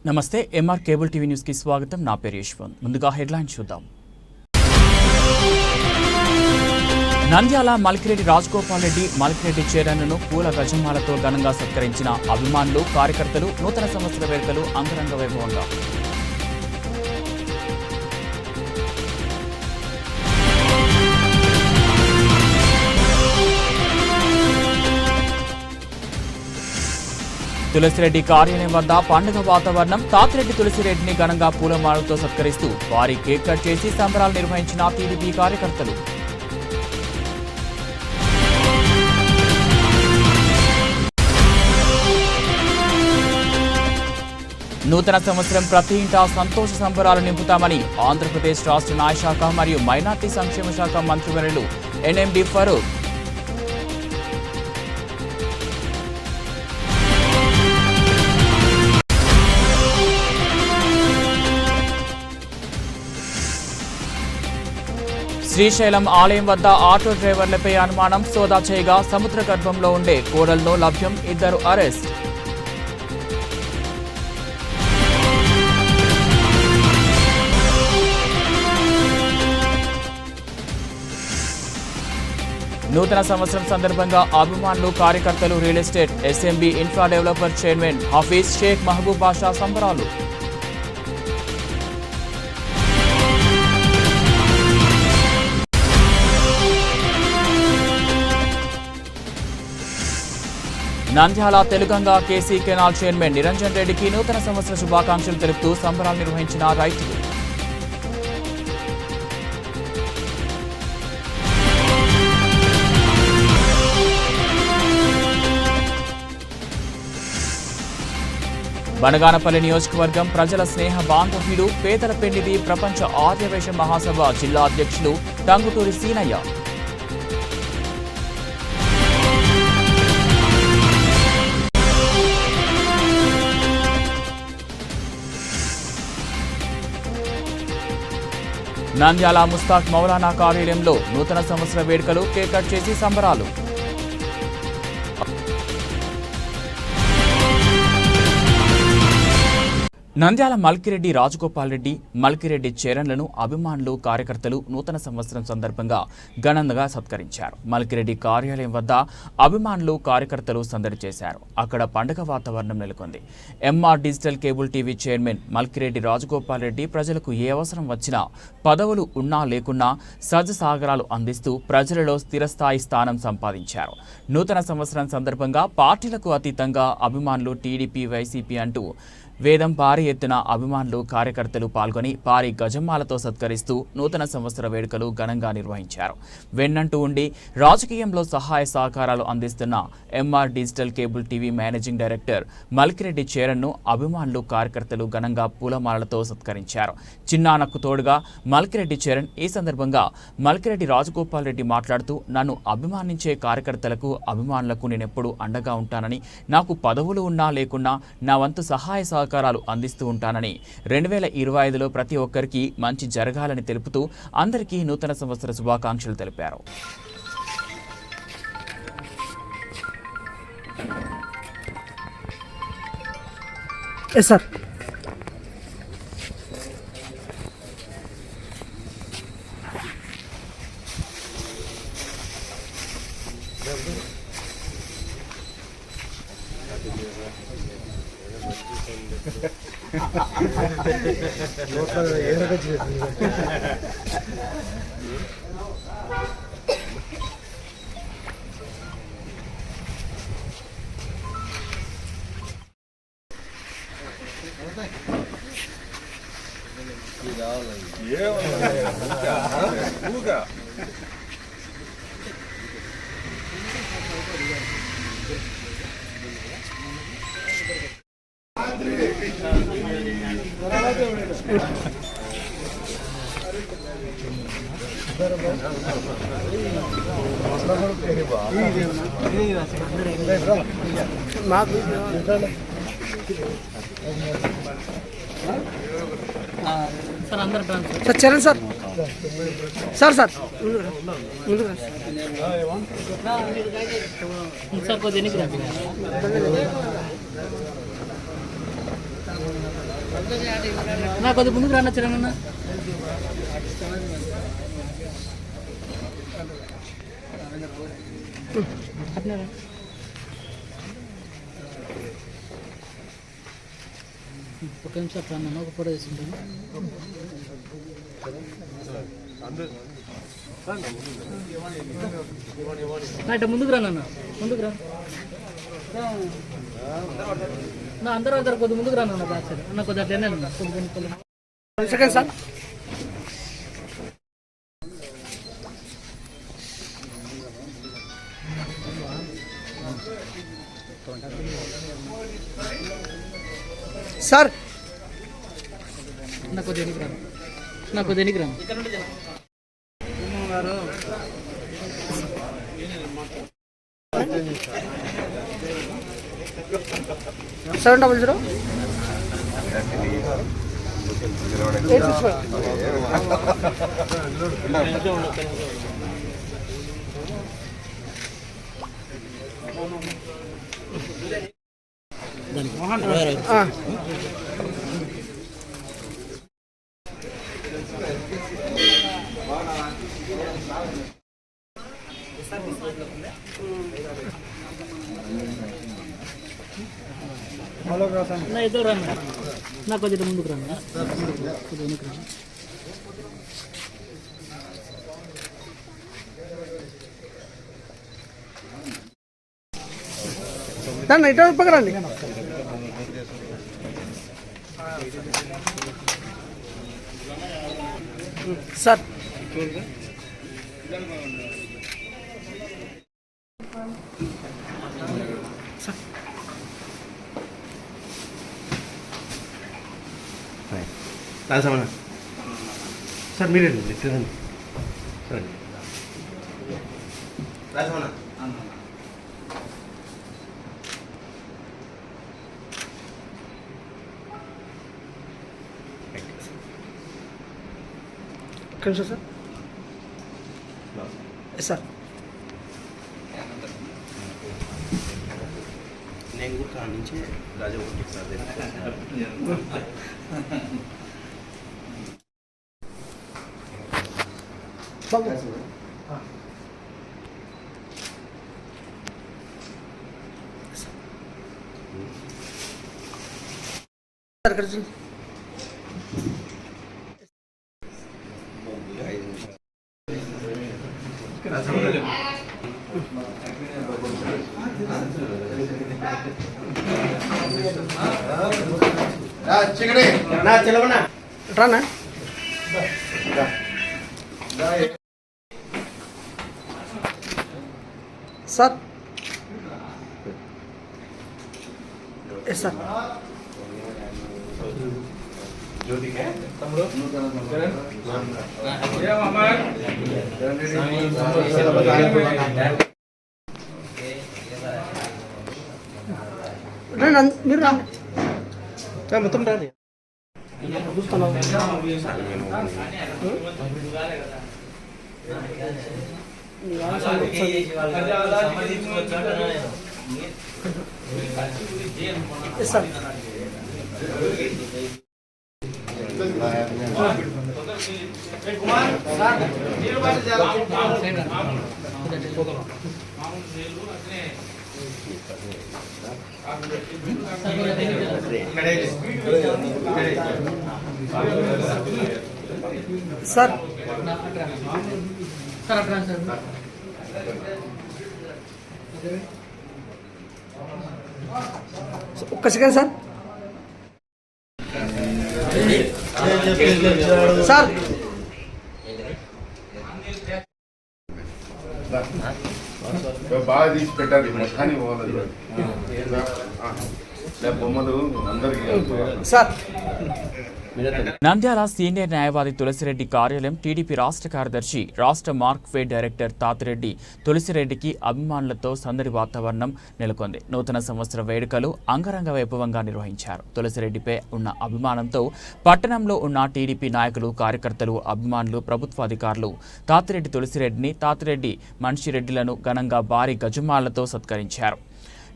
నమస్తే MR cable TV news కి స్వాగతం. నా పేరు యశ్వంత్. ముందుగా హెడ్లైన్స్ చూద్దాం. నంద్యాల మల్కిరెడ్డి రాజగోపాల్ రెడ్డి మల్కిరెడ్డి చైర్మన్ను పూల గజమాలతో ఘనంగా సత్కరించిన అభిమానులు, కార్యకర్తలు. నూతన సంవత్సర వేడుకలు అంగరంగ వైభవంగా. తులసిరెడ్డి కార్యాలయం వద్ద పండుగ వాతావరణం. తాతిరెడ్డి తులసిరెడ్డిని ఘనంగా పూలమాలతో సత్కరిస్తూ భారీ కేక్ కట్ చేసి సంబరాలు నిర్వహించిన టీడీపీ కార్యకర్తలు. నూతన సంవత్సరం ప్రతి ఇంటా సంతోష సంబరాలు నింపుతామని ఆంధ్రప్రదేశ్ రాష్ట్ర న్యాయశాఖ మరియు మైనార్టీ సంక్షేమ శాఖ మంత్రివర్యులు ఎన్ఎండి ఫరూక్. శ్రీశైలం ఆలయం వద్ద ఆటో డ్రైవర్లపై అనుమానం. సోదా చేయగా సముద్ర గర్భంలో ఉండే కోడల్లో లభ్యం. 2 అరెస్ట్. నూతన సంవత్సరం సందర్భంగా అభిమానులు, కార్యకర్తలు, real estate SMB infra developer chairman Hafeez Shaik Mahaboob Basha సంబరాలు. Nandyal Telugu Ganga KC canal chairman Niranjan రెడ్డికి నూతన సంవత్సర శుభాకాంక్షలు తెలుపుతూ సంబరాలు నిర్వహించిన రైతులు. బనగానపల్లి నియోజకవర్గం ప్రజల స్నేహ బాంధవ్యులు, పేదల పెళ్లిది ప్రపంచ ఆర్యవేశ మహాసభ జిల్లా అధ్యక్షులు టంగుటూరి సీనయ్య. నంద్యాల ముస్తాక్ మౌలానా కార్యాలయంలో నూతన సంవత్సర వేడుకలు, కేక్ కట్ చేసి సంబరాలు. నంద్యాల మల్కిరెడ్డి రాజగోపాల్ రెడ్డి మల్కిరెడ్డి చైర్మన్లను అభిమానులు, కార్యకర్తలు నూతన సంవత్సరం సందర్భంగా ఘనంగా సత్కరించారు. మల్కిరెడ్డి కార్యాలయం వద్ద అభిమానులు, కార్యకర్తలు సందడి చేశారు. అక్కడ పండుగ వాతావరణం నెలకొంది. MR digital cable TV chairman Malkireddy Rajagopal Reddy ప్రజలకు ఏ అవసరం వచ్చినా, పదవులు ఉన్నా లేకున్నా సహజసాగరాలు అందిస్తూ ప్రజలలో స్థిరస్థాయి స్థానం సంపాదించారు. నూతన సంవత్సరం సందర్భంగా పార్టీలకు అతీతంగా అభిమానులు, టీడీపీ, వైసీపీ అంటూ వేదం భారీ ఎత్తున అభిమానులు, కార్యకర్తలు పాల్గొని భారీ గజమాలతో సత్కరిస్తూ నూతన సంవత్సర వేడుకలు ఘనంగా నిర్వహించారు. వెన్నంటూ ఉండి రాజకీయంలో సహాయ సహకారాలు అందిస్తున్న MR digital cable TV managing director Malkireddy చైర్మన్ను అభిమానులు, కార్యకర్తలు ఘనంగా పూలమాలతో సత్కరించారు. చిన్నానకు తోడుగా మల్కిరెడ్డి చైర్మన్. ఈ సందర్భంగా మల్కిరెడ్డి రాజగోపాల్ రెడ్డి మాట్లాడుతూ, నన్ను అభిమానించే కార్యకర్తలకు, అభిమానులకు నేనెప్పుడు అండగా ఉంటానని, నాకు పదవులు ఉన్నా లేకున్నా నా వంతు సహాయ సహకారాలు అందిస్తూ ఉంటానని, 2025లో ప్రతి ఒక్కరికి మంచి జరగాలని తెలుపుతూ అందరికీ నూతన సంవత్సర శుభాకాంక్షలు తెలిపారు. Sir sir Charan sir sir sir ముందు సార్ కొద్దిగా నా కొద్దిగా ముందుకు రాన్న చిన్న ఒక నిమిషం అన్న ఒక ఫోటో తీసుకుంటాను. ఇట్లా ముందుకు రాన్న ముందుకు రా నా అందరూ కొద్ది ముందుకు రాను బ్యాక్ సైడ్ అన్న కొద్దిగా అట్లనే సెకండ్ సార్. సార్ నాకు దేనికి రాను నాకు దేనికి రాను 700 నా ఇద్దరు రండి నా కొంచెం ముందుకు రండి దాన్ని ఇటు పక్క రండి సార్. రాజమణ సార్ మీరేండి తినండి సరే రాజమణ కొంచెం సార్ సార్ నేను కూడా కాడ నుంచి రాజా సార్ బాబు సార్ ఇక్కడ చూడండి. నా చెలవనా రానా సార్ ఎస్ సార్ రండి మీరు రండి మొత్తం రాని చూస్తున్నాం సార్ సార్ ఒక్క సెకండ్ సార్ సార్ బాగా తీసి పెట్టాలి మొత్తాన్ని పోవాలి బొమ్మలు అందరికి సార్. నంద్యాల సీనియర్ న్యాయవాది తులసిరెడ్డి కార్యాలయం టీడీపీ రాష్ట్ర కార్యదర్శి రాష్ట్ర మార్క్ఫెడ్ డైరెక్టర్ తాతిరెడ్డి తులసిరెడ్డికి అభిమానులతో సందడి వాతావరణం నెలకొంది. నూతన సంవత్సర వేడుకలు అంగరంగ వైభవంగా నిర్వహించారు. తులసిరెడ్డిపై ఉన్న అభిమానంతో పట్టణంలో ఉన్న టీడీపీ నాయకులు, కార్యకర్తలు, అభిమానులు, ప్రభుత్వ అధికారులు తాతిరెడ్డి తులసిరెడ్డిని, తాతిరెడ్డి మనిషిరెడ్డిలను ఘనంగా భారీ గజమాలతో సత్కరించారు.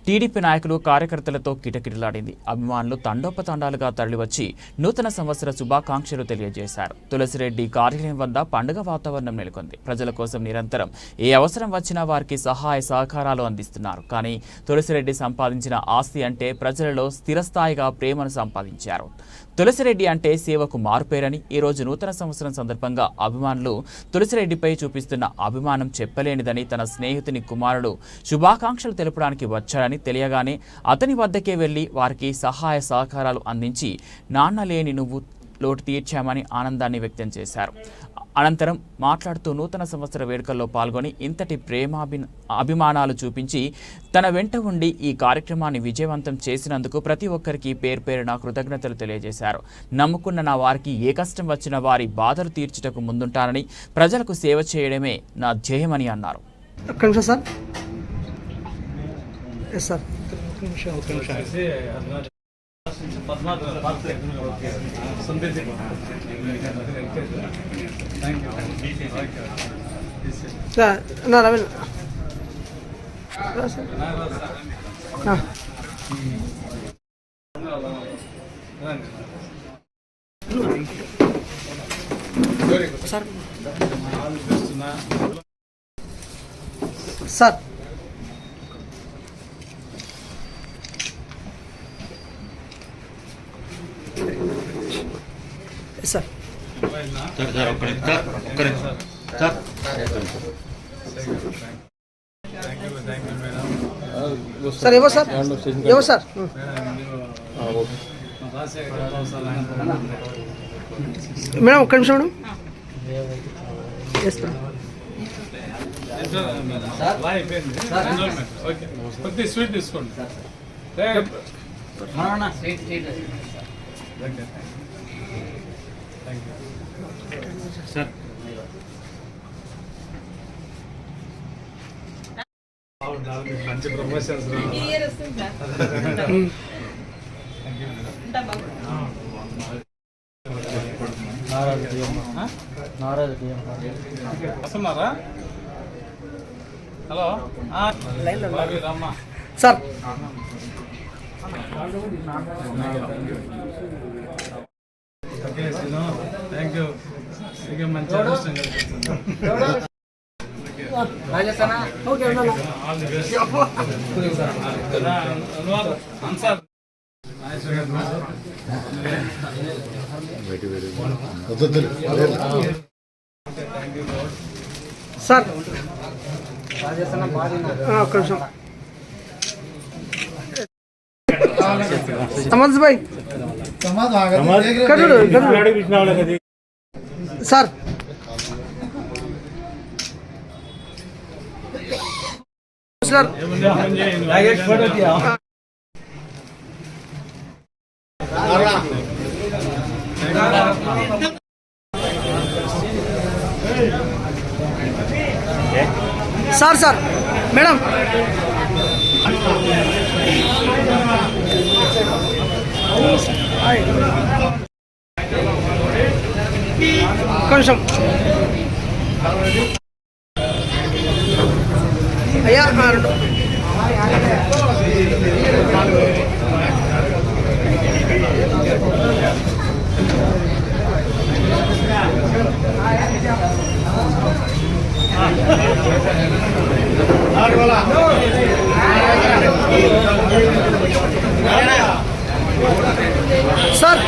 టీడీపీ నాయకులు కార్యకర్తలతో కిటకిటలాడింది. అభిమానులు తండోపతండాలుగా తరలివచ్చి నూతన సంవత్సర శుభాకాంక్షలు తెలియజేశారు. తులసిరెడ్డి కార్యాలయం వద్ద పండుగ వాతావరణం నెలకొంది. ప్రజల కోసం నిరంతరం ఏ అవసరం వచ్చినా వారికి సహాయ సహకారాలు అందిస్తున్నారు. కానీ తులసిరెడ్డి సంపాదించిన ఆస్తి అంటే ప్రజలలో స్థిరస్థాయిగా ప్రేమను సంపాదించారు. తులసిరెడ్డి అంటే సేవకు మారుపేరని ఈరోజు నూతన సంవత్సరం సందర్భంగా అభిమానులు తులసిరెడ్డిపై చూపిస్తున్న అభిమానం చెప్పలేనిదని తన స్నేహితుని కుమారుడు శుభాకాంక్షలు తెలపడానికి వచ్చాడని తెలియగానే అతని వద్దకే వెళ్లి వారికి సహాయ సహకారాలు అందించి నాన్న లేని నువ్వు లోటు తీర్చామని ఆనందాన్ని వ్యక్తం చేశారు. అనంతరం మాట్లాడుతూ నూతన సంవత్సర వేడుకల్లో పాల్గొని ఇంతటి అభిమానాలు చూపించి తన వెంట ఉండి ఈ కార్యక్రమాన్ని విజయవంతం చేసినందుకు ప్రతి ఒక్కరికి పేరున కృతజ్ఞతలు తెలియజేశారు. నమ్ముకున్న నా వారికి ఏ కష్టం వచ్చినా వారి బాధలు తీర్చుటకు ముందుంటానని, ప్రజలకు సేవ చేయడమే నా ధ్యేయమని అన్నారు. సార్ సార్ సార్ ఏవో సార్ ఏవో సార్ మేడం ఒక్క నిమిషం మేడం. స్వీట్ తీసుకోండి సార్. మంచి ప్రమోషన్స్ వస్తున్నారా? హలో రామ్మా సార్ థ్యాంక్ యూ. మంచి అదృష్టం all the best. Ansar sir ఒక్క నిమిషం. సమజ్ భాయ్ sir sir sir sir madam కొంచెం అయ్యా సార్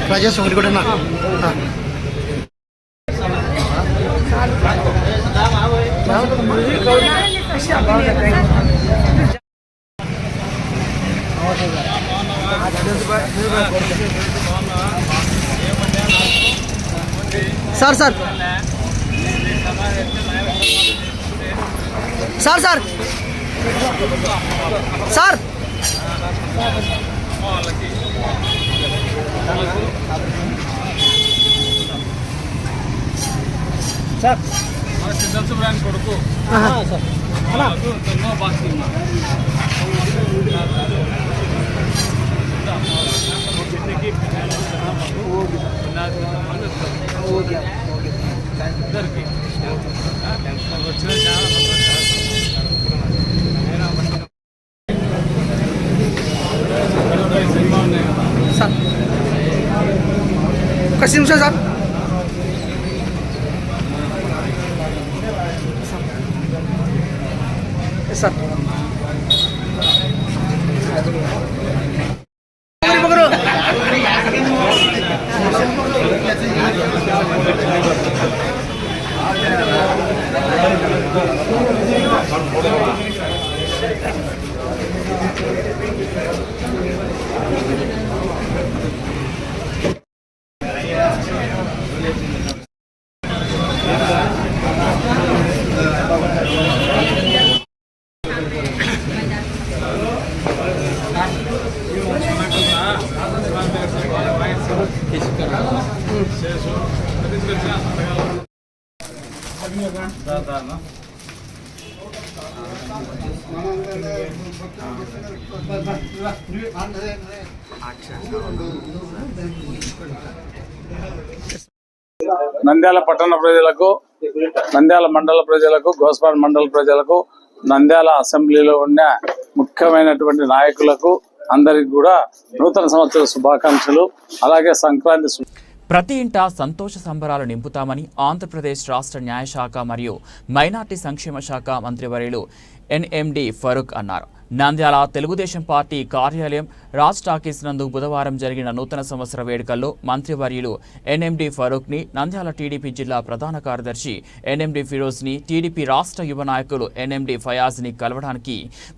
రాజేష్ ఒకటి కూడా sir sir sir sir sir sir మన సిద్ధం సుబ్రాన్ కొడుకు ఎన్నో బాక్స్ సార్ ఒక నిమిషం సార్ సార్ నంద్యాల పట్టణ ప్రజలకు, నంద్యాల మండల ప్రజలకు, గోస్పాడ్ మండల ప్రజలకు, నంద్యాల అసెంబ్లీలో ఉన్న ముఖ్యమైనటువంటి నాయకులకు అందరికి కూడా నూతన సంవత్సర శుభాకాంక్షలు. అలాగే సంక్రాంతి ప్రతి ఇంటా సంతోష సంబరాలు నింపుతామని ఆంధ్రప్రదేశ్ రాష్ట్ర న్యాయశాఖ మరియు మైనార్టీ సంక్షేమ శాఖ మంత్రివర్యులు ఎన్ఎండి ఫరూక్ అన్నారు. నంద్యాల తెలుగుదేశం పార్టీ కార్యాలయం రాజ్ టాకీస్ నందు బుధవారం జరిగిన నూతన సంవత్సర వేడుకల్లో మంత్రివర్యులు ఎన్ఎండి ఫరూక్ ని, నంద్యాల టీడీపీ జిల్లా ప్రధాన కార్యదర్శి ఎన్ఎండి ఫిరోజ్ ని, టీడీపీ రాష్ట్ర యువ నాయకులు ఎన్ఎండి ఫయాజ్ ని కలవడానికి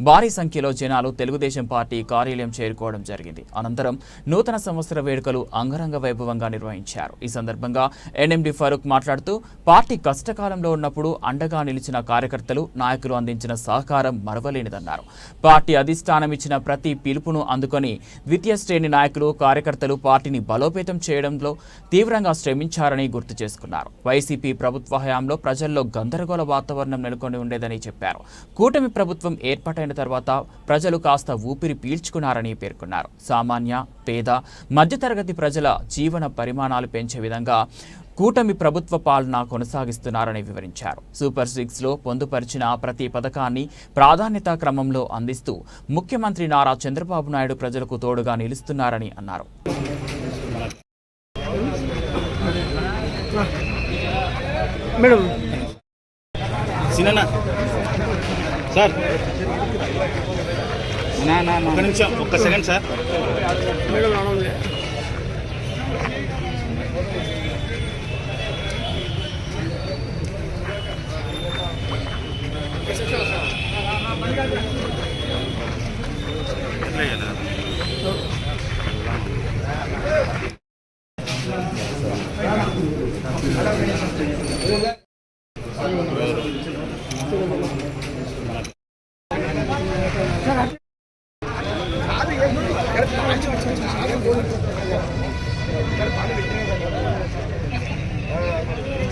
భారీ సంఖ్యలో జనాలు తెలుగుదేశం పార్టీ కార్యాలయం చేరుకోవడం జరిగింది. అనంతరం నూతన సంవత్సర వేడుకలు అంగరంగ వైభవంగా నిర్వహించారు. ఈ సందర్భంగా ఎన్ఎండి ఫరూక్ మాట్లాడుతూ పార్టీ కష్టకాలంలో ఉన్నప్పుడు అండగా నిలిచిన కార్యకర్తలు, నాయకులు అందించిన సహకారం మరవలేనిదన్నారు. పార్టీ అధిష్టానం ఇచ్చిన ప్రతి పిలుపును అందుకొని ద్వితీయ శ్రేణి నాయకులు, కార్యకర్తలు పార్టీని బలోపేతం చేయడంలో తీవ్రంగా శ్రమించారని గుర్తు చేసుకున్నారు. వైసీపీ ప్రభుత్వ హయాంలో ప్రజల్లో గందరగోళ వాతావరణం నెలకొని ఉండేదని చెప్పారు. కూటమి ప్రభుత్వం ఏర్పాటైన తర్వాత ప్రజలు కాస్త ఊపిరి పీల్చుకున్నారని పేర్కొన్నారు. సామాన్య, పేద, మధ్యతరగతి ప్రజల జీవన పరిమాణాలు పెంచే విధంగా కూటమి ప్రభుత్వ పాలన కొనసాగిస్తున్నారని వివరించారు. సూపర్ 6లో పొందుపరిచిన ప్రతి పథకాన్ని ప్రాధాన్యతా క్రమంలో అందిస్తూ ముఖ్యమంత్రి నారా చంద్రబాబు నాయుడు ప్రజలకు తోడుగా నిలుస్తున్నారని అన్నారు. మేడం సార్ ఒక్క నిమిషం, ఒక్క సెకండ్ సార్. మేడం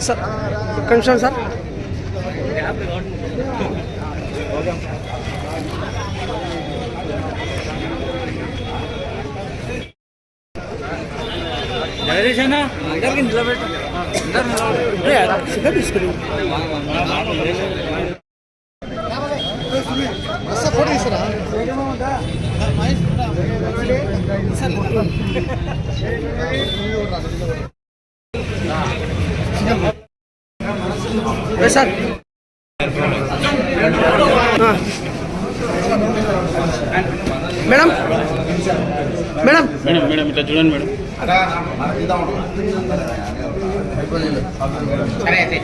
సార్ ఒక్క నిమిషం సార్. అందరికి నిలబెట్టాలి. Sir madam madam madam madam ఇట్లా చూడండి మేడం. సరే అయితే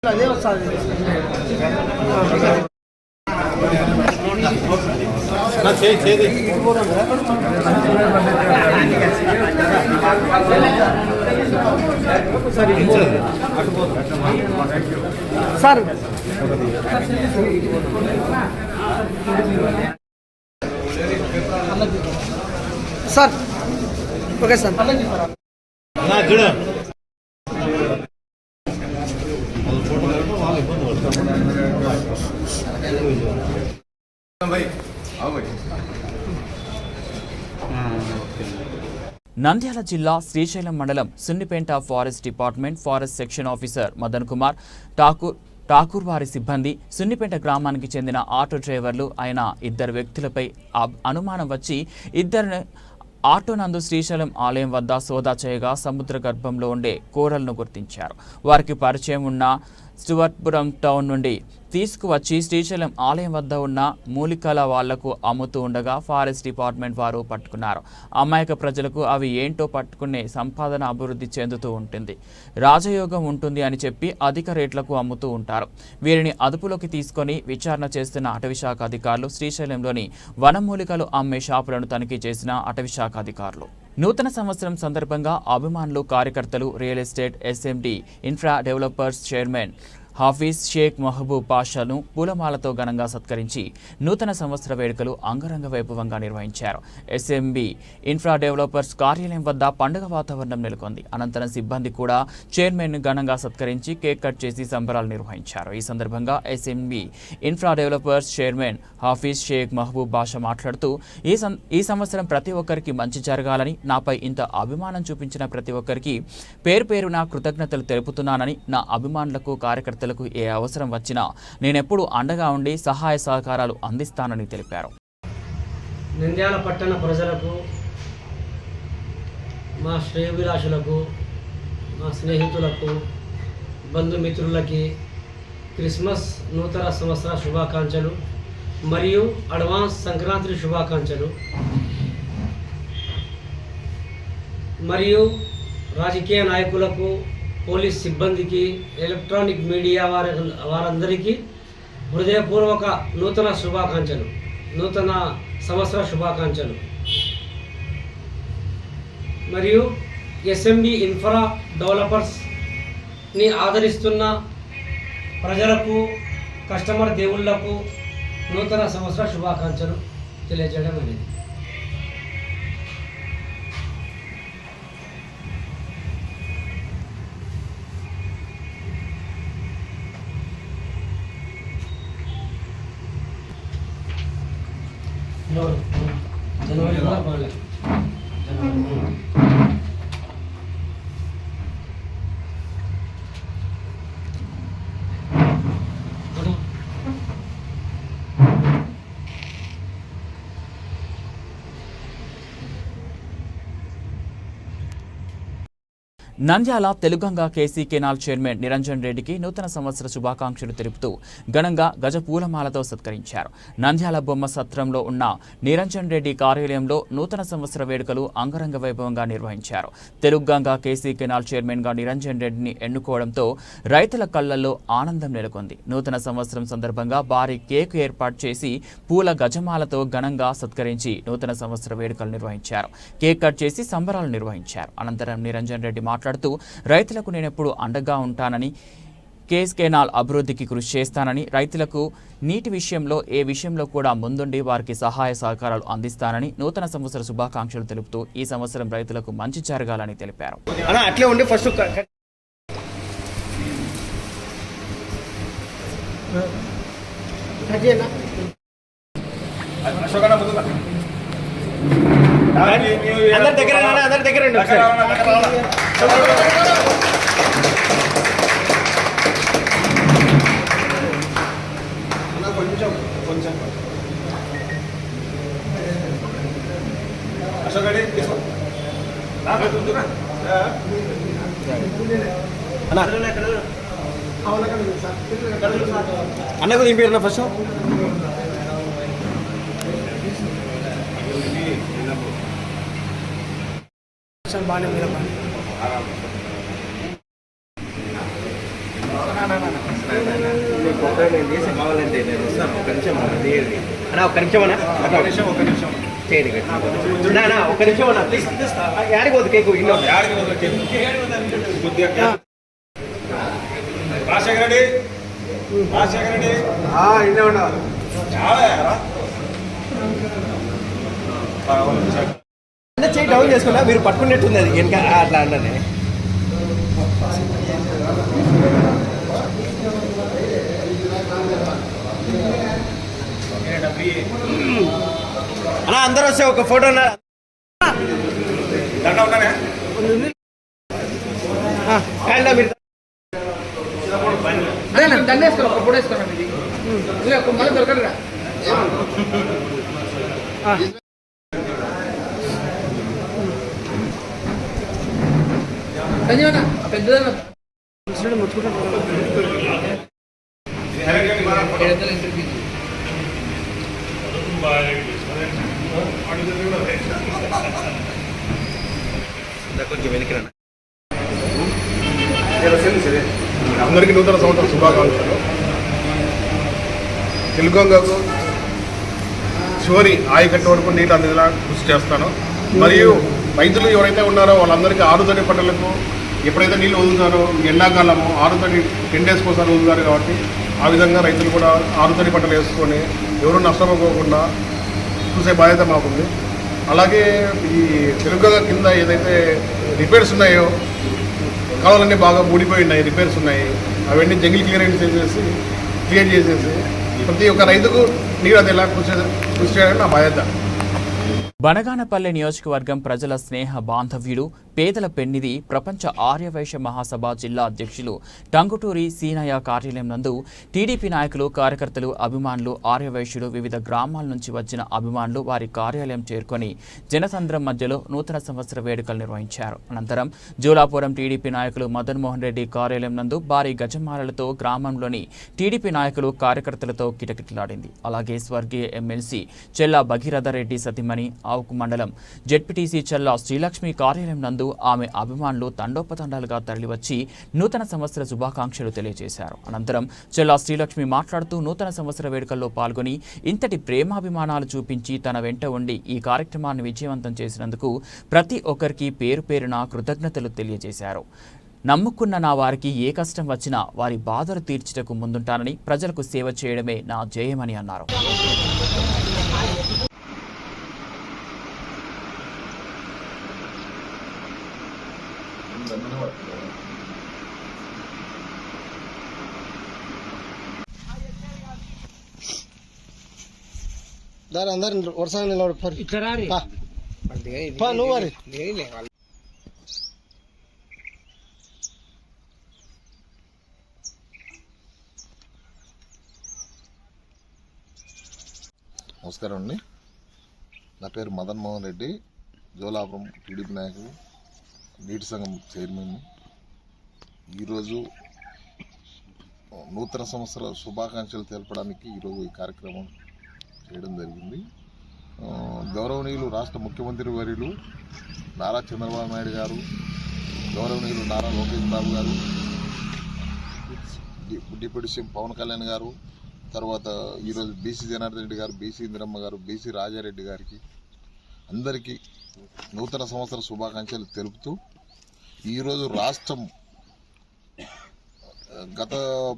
అదే వస్తుంది. Sir sir okay sir Nandyal జిల్లా శ్రీశైలం మండలం Sunnipenta forest department forest section officer Madan Kumar Thakur వారి సిబ్బంది సున్నిపేట గ్రామానికి చెందిన ఆటో డ్రైవర్లు అయిన ఇద్దరు వ్యక్తులపై అనుమానం వచ్చి ఇద్దరు ఆటో నందు శ్రీశైలం ఆలయం వద్ద సోదా చేయగా సముద్ర గర్భంలో ఉండే కూరలను గుర్తించారు. వారికి పరిచయం ఉన్న స్టువర్ట్పురం టౌన్ నుండి తీసుకువచ్చి శ్రీశైలం ఆలయం వద్ద ఉన్న మూలికల వాళ్లకు అమ్ముతూ ఉండగా ఫారెస్ట్ డిపార్ట్మెంట్ వారు పట్టుకున్నారు. అమాయక ప్రజలకు అవి ఏంటో పట్టుకునే సంపాదన అభివృద్ధి చెందుతూ ఉంటుంది, రాజయోగం ఉంటుంది అని చెప్పి అధిక రేట్లకు అమ్ముతూ ఉంటారు. వీరిని అదుపులోకి తీసుకొని విచారణ చేస్తున్న అటవీశాఖ అధికారులు శ్రీశైలంలోని వనమూలికలు అమ్మే షాపులను తనిఖీ చేసిన అటవీశాఖ అధికారులు. నూతన సంవత్సరం సందర్భంగా అభిమానులు, కార్యకర్తలు, real estate SMD infra developers chairman Hafeez Shaik Mahaboob పాషాను పూలమాలతో ఘనంగా సత్కరించి నూతన సంవత్సర వేడుకలు అంగరంగ వైభవంగా నిర్వహించారు. ఎస్ఎంబి ఇన్ఫ్రా డెవలపర్స్ కార్యాలయం వద్ద పండుగ వాతావరణం నెలకొంది. అనంతరం సిబ్బంది కూడా చైర్మన్ను ఘనంగా సత్కరించి కేక్ కట్ చేసి సంబరాలు నిర్వహించారు. ఈ సందర్భంగా SMB infra developers chairman Hafeez Shaik Mahaboob Basha మాట్లాడుతూ ఈ సంవత్సరం ప్రతి ఒక్కరికి మంచి జరగాలని, నాపై ఇంత అభిమానం చూపించిన ప్రతి ఒక్కరికి పేరు పేరున కృతజ్ఞతలు తెలుపుతున్నానని, నా అభిమానులకు, కార్యకర్తలకు ఏ అవసరం వచ్చినా నేనెప్పుడు అండగా ఉండి సహాయ సహకారాలు అందిస్తానని తెలిపారు. నంద్యాల పట్టణ ప్రజలకు, మా శ్రేయోభిలాషులకు, మా స్నేహితులకు, బంధుమిత్రులకి క్రిస్మస్ నూతన సంవత్సర శుభాకాంక్షలు మరియు అడ్వాన్స్ సంక్రాంతి శుభాకాంక్షలు. మరియు రాజకీయ నాయకులకు, పోలీస్ సిబ్బందికి, ఎలక్ట్రానిక్ మీడియా వారందరికీ హృదయపూర్వక నూతన శుభాకాంక్షలు, నూతన సంవత్సర శుభాకాంక్షలు. మరియు ఎస్ఎంబి ఇన్ఫ్రా డెవలపర్స్ని ఆదరిస్తున్న ప్రజలకు, కస్టమర్ దేవుళ్లకు నూతన సంవత్సర శుభాకాంక్షలు తెలియజేయడం అనేది. जनवरी Nandyal Telugu Ganga KC canal chairman Niranjan రెడ్డికి నూతన సంవత్సర శుభాకాంక్షలు తెలుపుతూ ఘనంగా గజ పూలమాలతో సత్కరించారు. నంద్యాల బొమ్మ సత్రంలో ఉన్న నిరంజన్ రెడ్డి కార్యాలయంలో నూతన సంవత్సర వేడుకలు అంగరంగ వైభవంగా నిర్వహించారు. తెలుగంగ కేసీ కెనాల్ చైర్మన్గా నిరంజన్ రెడ్డిని ఎన్నుకోవడంతో రైతుల కళ్లల్లో ఆనందం నెలకొంది. నూతన సంవత్సరం సందర్భంగా భారీ కేక్ ఏర్పాటు చేసి పూల గజమాలతో ఘనంగా సత్కరించి నూతన సంవత్సర వేడుకలు నిర్వహించారు. కేక్ కట్ చేసి సంబరాలు నిర్వహించారు. అనంతరం నిరంజన్ రెడ్డి మాట్లాడుతూ రైతులకు నేనెప్పుడు అండగా ఉంటానని, కేస్ కెనాల్ అభివృద్ధికి కృషి చేస్తానని, రైతులకు నీటి విషయంలో ఏ విషయంలో కూడా ముందుండి వారికి సహాయ సహకారాలు అందిస్తానని నూతన సంవత్సర శుభాకాంక్షలు తెలుపుతూ ఈ సంవత్సరం రైతులకు మంచి జరగాలని తెలిపారు. అట్లే ఉండి ఫస్ట్ అందరి దగ్గర కొంచెం అన్నకు దింపారు ఫస్ట్ బాగానే కావాలంటే నేను వస్తాను, కొంచెం అన్నా ఒక్క నిమిషం అన్నా ఒక నిమిషం చేయండి నా ఒక్క నిమిషం అన్నా ప్లీజ్ యాడికి పోదు కేకు ఇల్లు రాజశేఖర రెడ్డి ఇల్లే ఉండవు చేయి డౌన్ చేసుకున్నా మీరు పట్టుకున్నట్టుంది అది వెనక అట్లా అన్నది అన్నా అందరూ వస్తే ఒక ఫోటో మీరు అదే దండ వేసుకోవాలి ఒక ఫోటో వేసుకోవాలి ఇది మళ్ళీ దొరకదురా సంజీవన పెద్దదన్న కొంచెం వెనక్కి అందరికీ నూతన సంవత్సర శుభాకాంక్షలు. తెలుగంగకు చివరి ఆయకట్టు వరకు నీళ్ళు అందేలా కృషి చేస్తాను. మరియు రైతులు ఎవరైతే ఉన్నారో వాళ్ళందరికీ ఆరుతడి పంటలకు ఎప్పుడైతే నీళ్ళు వదులుతారో ఎండాకాలము ఆరుతడి 10 days కోసం వదులుతారు కాబట్టి ఆ విధంగా రైతులు కూడా ఆరుతడి పంటలు వేసుకొని ఎవరు నష్టపోకుండా చూసే బాధ్యత మాకుంది. అలాగే ఈ తెలుగంగ కింద ఏదైతే రిపేర్స్ ఉన్నాయో కావాలన్నీ బాగా ఊడిపోయి ఉన్నాయి, రిపేర్స్ ఉన్నాయి, అవన్నీ జంగిల్ క్లియర్ చేసేసి ప్రతి ఒక్క రైతుకు నీరు అది ఎలా కృషి చేయడం నా బాధ్యత. బనగానపల్లె నియోజకవర్గం ప్రజల స్నేహ బాంధవ్యుడు పేదల పెన్నిది ప్రపంచ ఆర్యవైశ్య మహాసభ జిల్లా అధ్యక్షులు టంగుటూరి సీనయ్య కార్యాలయం నందు టీడీపీ నాయకులు, కార్యకర్తలు, అభిమానులు, ఆర్యవైశ్యులు, వివిధ గ్రామాల నుంచి వచ్చిన అభిమానులు వారి కార్యాలయం చేరుకొని జనసంద్రం మధ్యలో నూతన సంవత్సర వేడుకలు నిర్వహించారు. అనంతరం జోలాపురం టీడీపీ నాయకులు మదన్ మోహన్ రెడ్డి కార్యాలయం నందు భారీ గజమాలలతో గ్రామంలోని టీడీపీ నాయకులు, కార్యకర్తలతో కిటకిటలాడింది. అలాగే స్వర్గీయ ఎమ్మెల్సీ చెల్లా భగీరథరెడ్డి సతీమణి ఆవుకు మండలం జెడ్పీటీసీ చెల్లా శ్రీలక్ష్మి కార్యాలయం నందు ఆమె అభిమానులు తండోపతండాలుగా తరలివచ్చి నూతన సంవత్సర శుభాకాంక్షలు తెలియజేశారు. అనంతరం చెల్లా శ్రీలక్ష్మి మాట్లాడుతూ నూతన సంవత్సర వేడుకల్లో పాల్గొని ఇంతటి ప్రేమాభిమానాలు చూపించి తన వెంట ఉండి ఈ కార్యక్రమాన్ని విజయవంతం చేసినందుకు ప్రతి ఒక్కరికి పేరు పేరున కృతజ్ఞతలు తెలియజేశారు. నమ్ముకున్న నా వారికి ఏ కష్టం వచ్చినా వారి బాధలు తీర్చుటకు ముందుంటానని, ప్రజలకు సేవ చేయడమే నా ధ్యేయమని అన్నారు. దాని అందరు వర్షంగా నిలబడి నువ్వు మరి నమస్కారం అండి. నా పేరు మదన్ మోహన్ రెడ్డి, జోలాపురం టీడీపీ నాయకులు, నీటి సంఘం చైర్మన్. ఈరోజు నూతన సంవత్సర శుభాకాంక్షలు తెలపడానికి ఈరోజు ఈ కార్యక్రమం చేయడం జరిగింది. గౌరవనీయులు రాష్ట్ర ముఖ్యమంత్రి వర్యులు నారా చంద్రబాబు నాయుడు గారు, గౌరవనీయులు నారా లోకేష్ బాబు గారు, డిప్యూటీ సీఎం పవన్ కళ్యాణ్ గారు, తర్వాత ఈరోజు బీసీ జనార్దన్ రెడ్డి గారు, బీసీ ఇందిరమ్మ గారు, బీసీ రాజారెడ్డి గారికి అందరికీ నూతన సంవత్సర శుభాకాంక్షలు తెలుపుతూ ఈరోజు రాష్ట్రం గత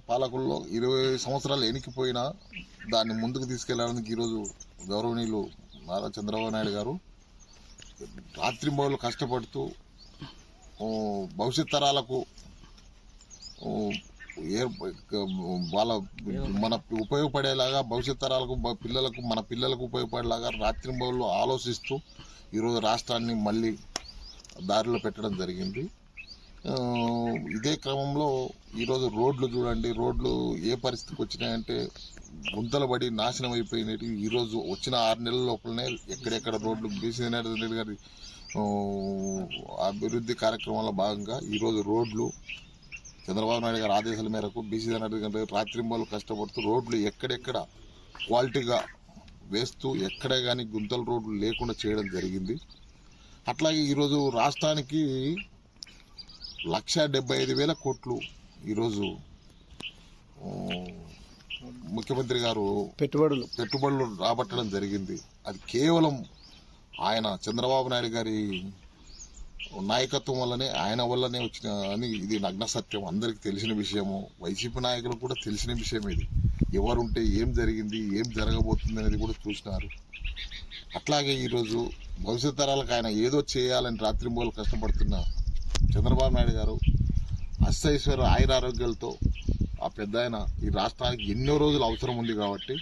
పాలకుల్లో 20 సంవత్సరాలు ఎనికిపోయినా దాన్ని ముందుకు తీసుకెళ్లడానికి ఈరోజు గౌరవనీయులు నారా చంద్రబాబు నాయుడు గారు రాత్రింబౌళ్ళు కష్టపడుతూ భవిష్యత్ తరాలకు వాళ్ళ మన ఉపయోగపడేలాగా, భవిష్యత్ తరాలకు పిల్లలకు మన పిల్లలకు ఉపయోగపడేలాగా రాత్రింబౌళ్ళు ఆలోచిస్తూ ఈరోజు రాష్ట్రాన్ని మళ్ళీ దారిలో పెట్టడం జరిగింది. ఇదే క్రమంలో ఈరోజు రోడ్లు చూడండి, రోడ్లు ఏ పరిస్థితికి వచ్చినాయంటే గుంతలు పడి నాశనం అయిపోయినవి. ఈరోజు వచ్చిన 6 నెలల లోపలనే ఎక్కడెక్కడ రోడ్లు బీసీ రెడ్డి గారి అభివృద్ధి కార్యక్రమంలో భాగంగా ఈరోజు రోడ్లు చంద్రబాబు నాయుడు గారి ఆదేశాల మేరకు బీసీ రెడ్డి గారి రాత్రింబౌళ్ళు కష్టపడుతూ రోడ్లు ఎక్కడెక్కడ క్వాలిటీగా వేస్తూ ఎక్కడే కానీ గుంతల రోడ్లు లేకుండా చేయడం జరిగింది. అట్లాగే ఈరోజు రాష్ట్రానికి 1,75,000 కోట్లు ఈరోజు ముఖ్యమంత్రి గారు పెట్టుబడులు రాబట్టడం జరిగింది. అది కేవలం ఆయన చంద్రబాబు నాయుడు గారి నాయకత్వం వల్లనే, ఆయన వల్లనే వచ్చిన అని ఇది నగ్న సత్యం, అందరికీ తెలిసిన విషయము. వైసీపీ నాయకులకు కూడా తెలిసిన విషయం. ఇది ఎవరుంటే ఏం జరిగింది, ఏం జరగబోతుంది అనేది కూడా చూసినారు. అట్లాగే ఈరోజు భవిష్యత్ తరాలకు ఆయన ఏదో చేయాలని రాత్రింబోలు కష్టపడుతున్న చంద్రబాబు నాయుడు గారు అష్టైశ్వర్య ఆయురారోగ్యాలతో ఆ పెద్ద ఆయన ఈ రాష్ట్రానికి ఎన్నో రోజులు అవసరం ఉంది కాబట్టి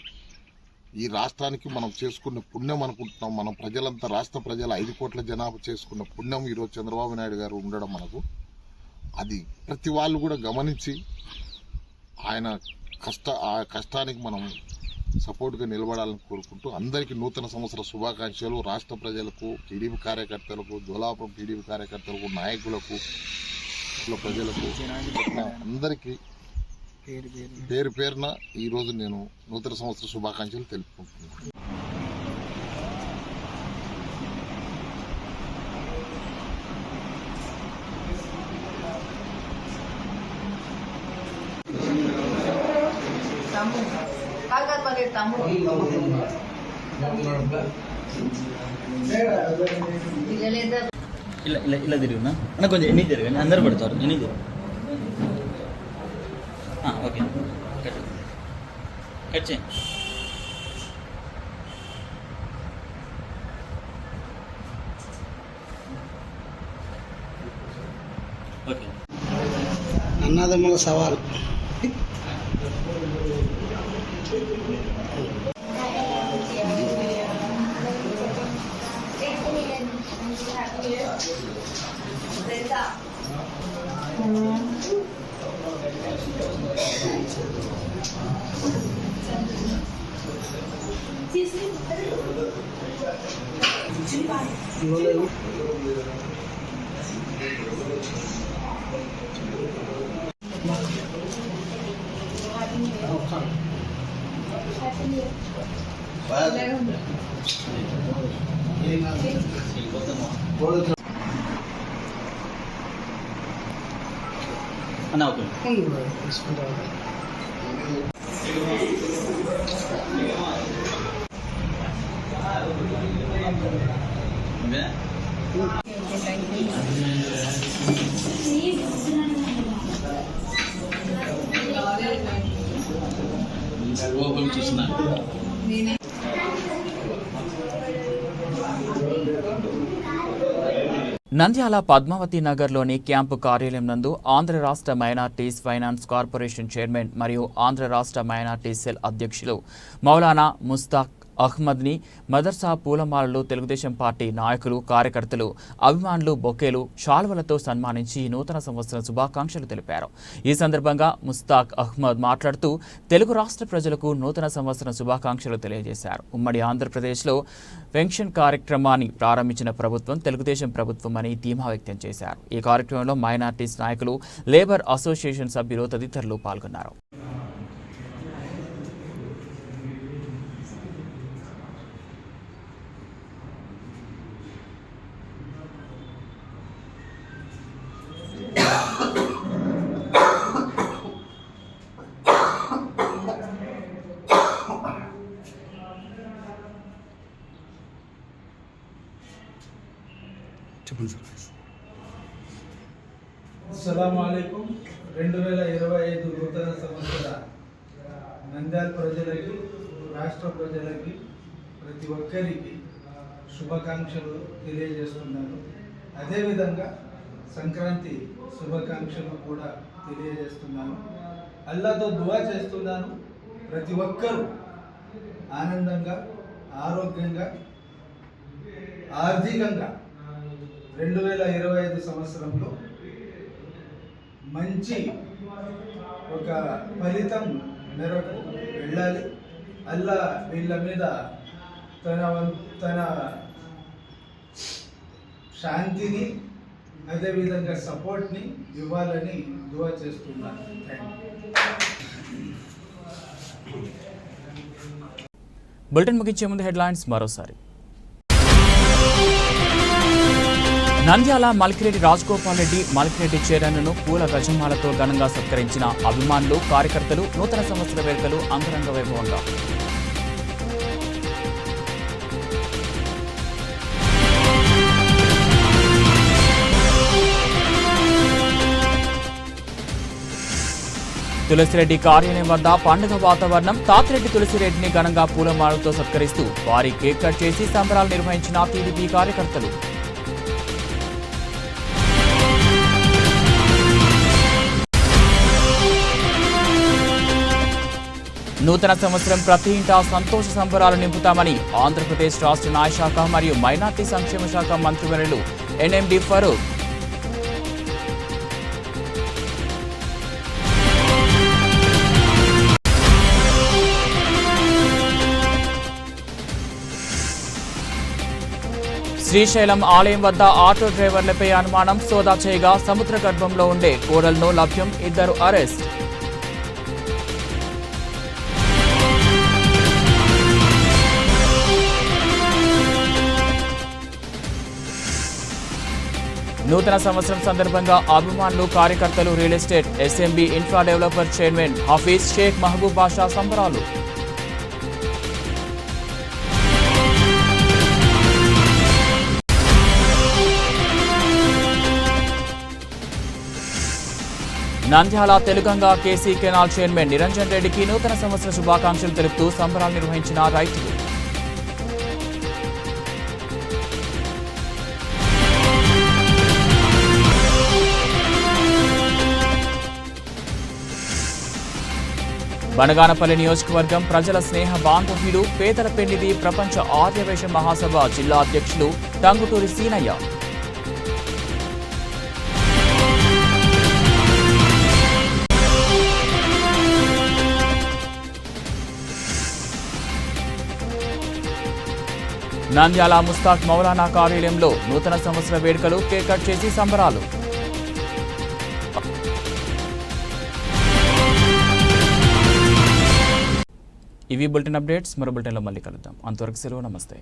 ఈ రాష్ట్రానికి మనం చేసుకున్న పుణ్యం అనుకుంటున్నాం. మనం ప్రజలంతా, రాష్ట్ర ప్రజల 5 కోట్ల జనాభా చేసుకున్న పుణ్యం ఈరోజు చంద్రబాబు నాయుడు గారు ఉండడం మనకు. అది ప్రతి వాళ్ళు కూడా గమనించి ఆయన ఆ కష్టానికి మనం సపోర్ట్గా నిలబడాలని కోరుకుంటూ అందరికీ నూతన సంవత్సర శుభాకాంక్షలు. రాష్ట్ర ప్రజలకు, టీడీపీ కార్యకర్తలకు, జ్వలాపురం టీడీపీ కార్యకర్తలకు, నాయకులకు, ప్రజలకు అందరికీ పేరు పేరున ఈరోజు నేను నూతన సంవత్సర శుభాకాంక్షలు తెలుపుకుంటున్నాను. ఇలా తిరుగునా అన్న, కొంచెం ఎన్ని తిరగండి, అందరు పడతారు. ఎన్ని తిరుగు, ఓకే, కట్ చేయండి. ఓకే, అన్నదమ్ముల సవాల్. అన్న ఓకే. చూస్తున్నాను. నంద్యాల పద్మావతి నగర్లోని క్యాంపు కార్యాలయం నందు ఆంధ్ర రాష్ట్ర మైనార్టీస్ ఫైనాన్స్ కార్పొరేషన్ చైర్మన్ మరియు ఆంధ్ర రాష్ట్ర మైనార్టీస్ సెల్ అధ్యక్షులు మౌలానా ముస్తాక్ అహ్మద్ని మదర్సా పూలమాలలు తెలుగుదేశం పార్టీ నాయకులు, కార్యకర్తలు, అభిమానులు బొకేలు, శాల్వలతో సన్మానించి నూతన సంవత్సరం శుభాకాంక్షలు తెలిపారు. ఈ సందర్భంగా ముస్తాక్ అహ్మద్ మాట్లాడుతూ తెలుగు రాష్ట్ర ప్రజలకు నూతన సంవత్సరం శుభాకాంక్షలు తెలియజేశారు. ఉమ్మడి ఆంధ్రప్రదేశ్లో పెన్షన్ కార్యక్రమాన్ని ప్రారంభించిన ప్రభుత్వం తెలుగుదేశం ప్రభుత్వం అని ధీమా వ్యక్తం చేశారు. ఈ కార్యక్రమంలో మైనార్టీస్ నాయకులు, లేబర్ అసోసియేషన్ సభ్యులు తదితరులు పాల్గొన్నారు. అస్సలాము అలైకుం. 2025 నూతన సంవత్సర నంద్యాల ప్రజలకి, రాష్ట్ర ప్రజలకి, ప్రతి ఒక్కరికి శుభాకాంక్షలు తెలియజేస్తున్నాను. అదేవిధంగా సంక్రాంతి శుభాకాంక్షలు కూడా తెలియజేస్తున్నాను. అల్లాతో దువా చేస్తున్నాను, ప్రతి ఒక్కరూ ఆనందంగా, ఆరోగ్యంగా, ఆర్థికంగా 2025 సంవత్సరంలో మంచి ఒక ఫలితం మేరకు వెళ్ళాలి. అల్లా వీళ్ళ మీద తన శాంతిని, అదేవిధంగా సపోర్ట్ని ఇవ్వాలని దువా చేస్తున్నాను. బులెటిన్ ముగించే ముందు హెడ్లైన్స్ మరోసారి. నంద్యాల మల్కిరెడ్డి రాజగోపాల్ రెడ్డి మల్కిరెడ్డి చైర్మన్ను పూల గజమాలతో ఘనంగా సత్కరించిన అభిమానులు కార్యకర్తలు నూతన సంవత్సర వేడుకలు అంగరంగ వైభవంగా. తులసిరెడ్డి కార్యాలయం వద్ద పండుగ వాతావరణం. తాతిరెడ్డి తులసిరెడ్డిని ఘనంగా పూలమాలతో సత్కరిస్తూ వారి కేక్ కట్ చేసి సంబరాలు నిర్వహించిన టీడీపీ కార్యకర్తలు. నూతన సంవత్సరం ప్రతి ఇంటా సంతోష సంబరాలు నింపుతామని ఆంధ్రప్రదేశ్ రాష్ట్ర న్యాయశాఖ మరియు మైనార్టీ సంక్షేమ శాఖ మంత్రివర్యులు ఎన్ఎండి ఫరూక్. శ్రీశైలం ఆలయం వద్ద ఆటో డ్రైవర్లపై అనుమానం. సోదా చేయగా సముద్ర గర్భంలో ఉండే కోడలను లభ్యం. 2 అరెస్ట్. నూతన సంవత్సరం సందర్భంగా అభిమానులు కార్యకర్తలు real estate SMB infra developer chairman Hafeez Shaik Mahaboob Basha సంబరాలు. Nandyal Telugu Ganga KC canal chairman Niranjan రెడ్డికి నూతన సంవత్సర శుభాకాంక్షలు తెలుపుతూ సంబరాలు నిర్వహించిన రైతులు. బనగానపల్లి నియోజకవర్గం ప్రజల స్నేహ బాంధవ్యులు పేదల పెళ్లిది ప్రపంచ ఆర్యవేశ మహాసభ జిల్లా అధ్యక్షులు టంగుటూరి సీనయ్య. నంద్యాల ముస్తాక్ మౌలానా కార్యాలయంలో నూతన సంవత్సర వేడుకలు కేక్ కట్ చేసి సంబరాలు. ఇవి బులెటిన్ అప్డేట్స్. మరో బులెటిన్లో మళ్ళీ కలుద్దాం. అంతవరకు సెలవు. నమస్తే.